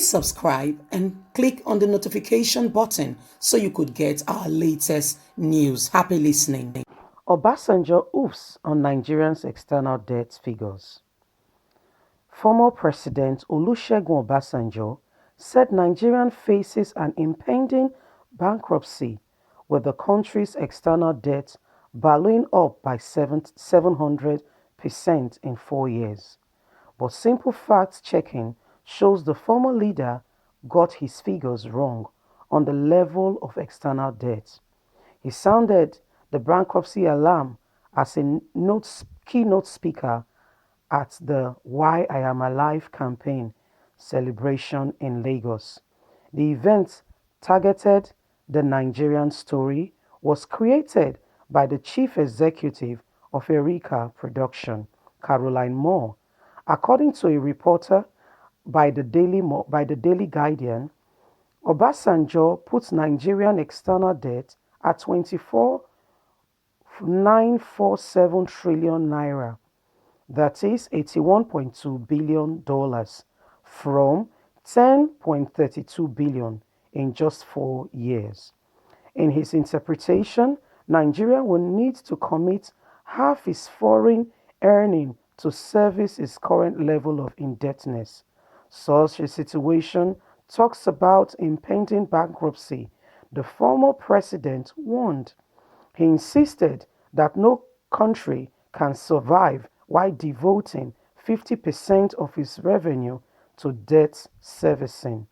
Please subscribe and click on the notification button so you could get our latest news. Happy listening. Obasanjo oofs on Nigerians' external debt figures. Former President Olusegun Obasanjo said Nigeria faces an impending bankruptcy with the country's external debt ballooning up by 700% in 4 years. But simple fact checking shows the former leader got his figures wrong on the level of external debt. He sounded the bankruptcy alarm as a keynote speaker at the Why I Am Alive campaign celebration in Lagos. The event targeted the Nigerian story was created by the chief executive of Eureka Production, Caroline Moore. According to a reporter by the Daily Guardian, Obasanjo puts Nigerian external debt at 24,947 trillion naira, that is $81.2 billion from 10.32 billion in just 4 years. In his interpretation, Nigeria will need to commit half its foreign earning to service its current level of indebtedness. Such a situation talks about impending bankruptcy, the former president warned. He insisted that no country can survive while devoting 50% of its revenue to debt servicing.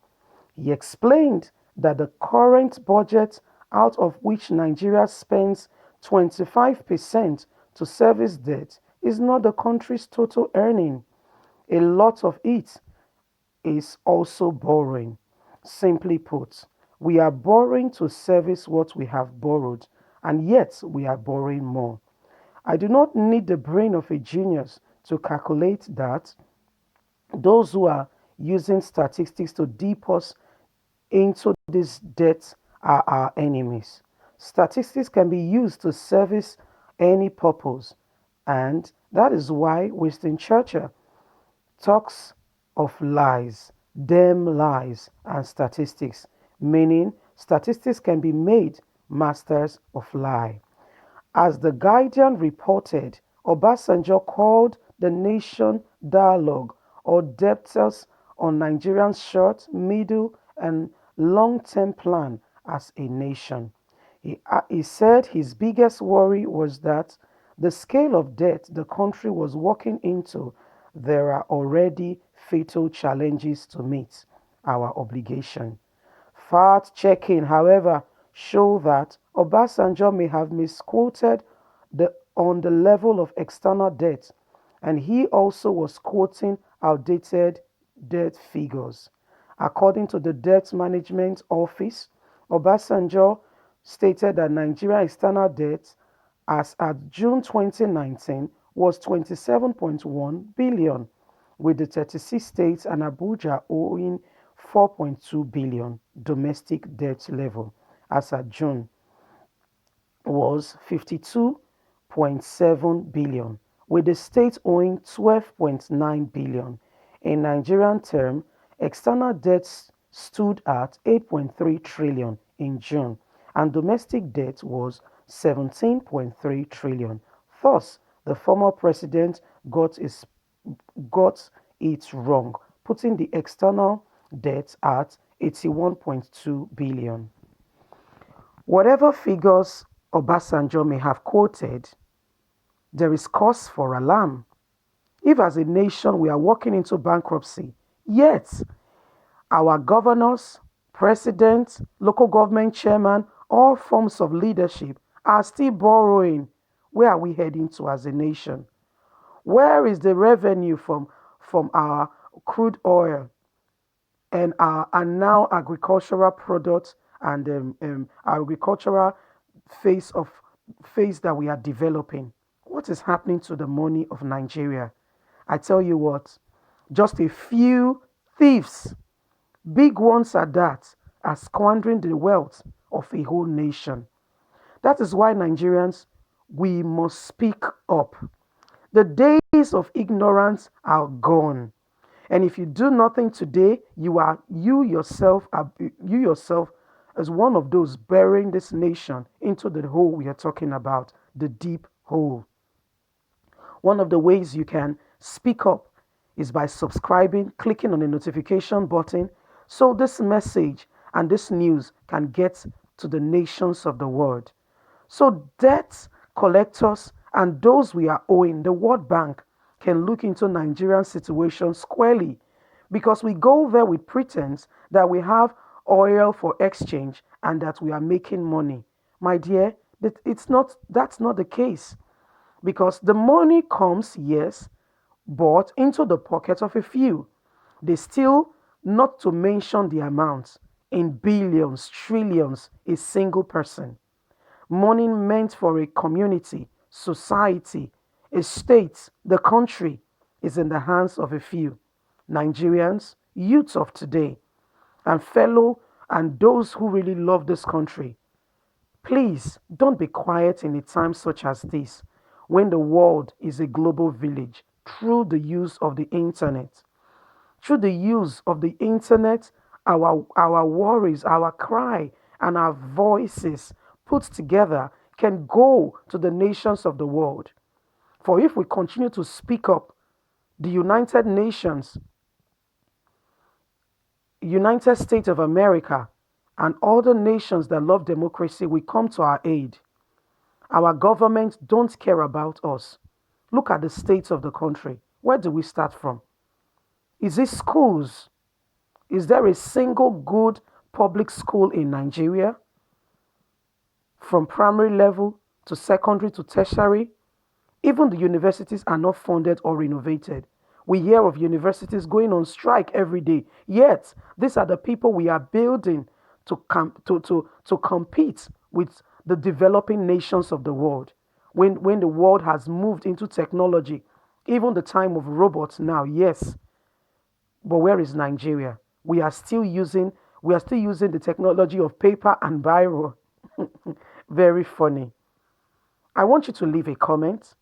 He explained that the current budget, out of which Nigeria spends 25% to service debt, is not the country's total earning. A lot of it is also borrowing. Simply put, we are borrowing to service what we have borrowed, and yet we are borrowing more. I do not need the brain of a genius to calculate that. Those who are using statistics to dip us into this debt are our enemies. Statistics can be used to service any purpose, and that is why Winston Churchill talks of lies, damn lies, and statistics, meaning statistics can be made masters of lie. As The Guardian reported, Obasanjo called the nation dialogue or debtors on Nigeria's short, middle, and long-term plan as a nation. He said his biggest worry was that the scale of debt the country was walking into, there are already fatal challenges to meet our obligation. Fact checking, however, show that Obasanjo may have misquoted on the level of external debt, and he also was quoting outdated debt figures. According to the Debt Management Office, Obasanjo stated that Nigeria's external debt as at June 2019 was 27.1 billion, with the 36 states and Abuja owing 4.2 billion. Domestic debt level as at June was 52.7 billion, with the state owing 12.9 billion. In Nigerian term, external debt stood at 8.3 trillion in June, and domestic debt was 17.3 trillion. Thus, the former president got it wrong, putting the external debt at 81.2 billion. Whatever figures Obasanjo may have quoted, there is cause for alarm. If as a nation we are walking into bankruptcy, yet our governors, president, local government chairman, all forms of leadership are still borrowing, where are we heading to as a nation? Where is the revenue from our crude oil and now agricultural products and agricultural phase of phase that we are developing? What is happening to the money of Nigeria? I tell you what, just a few thieves, big ones at that, are squandering the wealth of a whole nation. That is why Nigerians, we must speak up. The days of ignorance are gone. And if you do nothing today, you yourself as one of those burying this nation into the hole we are talking about, the deep hole. One of the ways you can speak up is by subscribing, clicking on the notification button so this message and this news can get to the nations of the world. So, debt collectors and those we are owing, the World Bank can look into Nigerian situation squarely because we go there with pretense that we have oil for exchange and that we are making money. My dear, that's not the case because the money comes, yes, but into the pocket of a few. They still, not to mention the amounts, in billions, trillions, a single person. Money meant for a community, society, a state, the country is in the hands of a few. Nigerians, youths of today, and fellow and those who really love this country, please don't be quiet in a time such as this when the world is a global village through the use of the internet. Through the use of the internet, our worries, our cry, and our voices put together can go to the nations of the world. For if we continue to speak up, the United States of America, and other nations that love democracy will come to our aid. Our government don't care about us. Look at the state of the country. Where do we start from? Is it schools? Is there a single good public school in Nigeria from primary level to secondary to tertiary? Even the universities are not funded or renovated. We hear of universities going on strike every day. Yet, these are the people we are building to compete with the developing nations of the world. When the world has moved into technology, even the time of robots now, yes, but where is Nigeria? We are still using the technology of paper and biro. Very funny. I want you to leave a comment,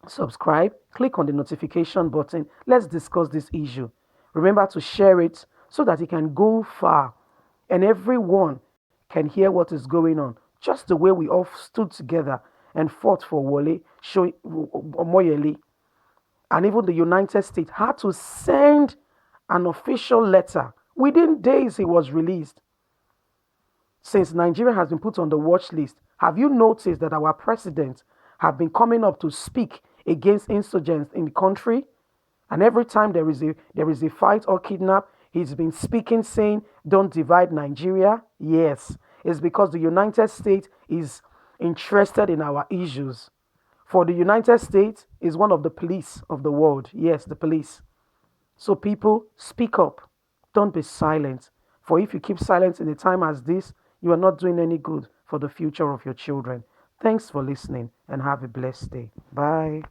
subscribe, click on the notification button. Let's discuss this issue. Remember to share it so that it can go far and everyone can hear what is going on. Just the way we all stood together and fought for Wole, Moyele, and even the United States had to send an official letter. Within days, he was released. Since Nigeria has been put on the watch list, have you noticed that our presidents have been coming up to speak against insurgents in the country? And every time there is a fight or kidnap, he's been speaking saying, "Don't divide Nigeria." Yes, it's because the United States is interested in our issues. For the United States is one of the police of the world. Yes, the police. So people, speak up. Don't be silent. For if you keep silent in a time as this, you are not doing any good for the future of your children. Thanks for listening and have a blessed day. Bye.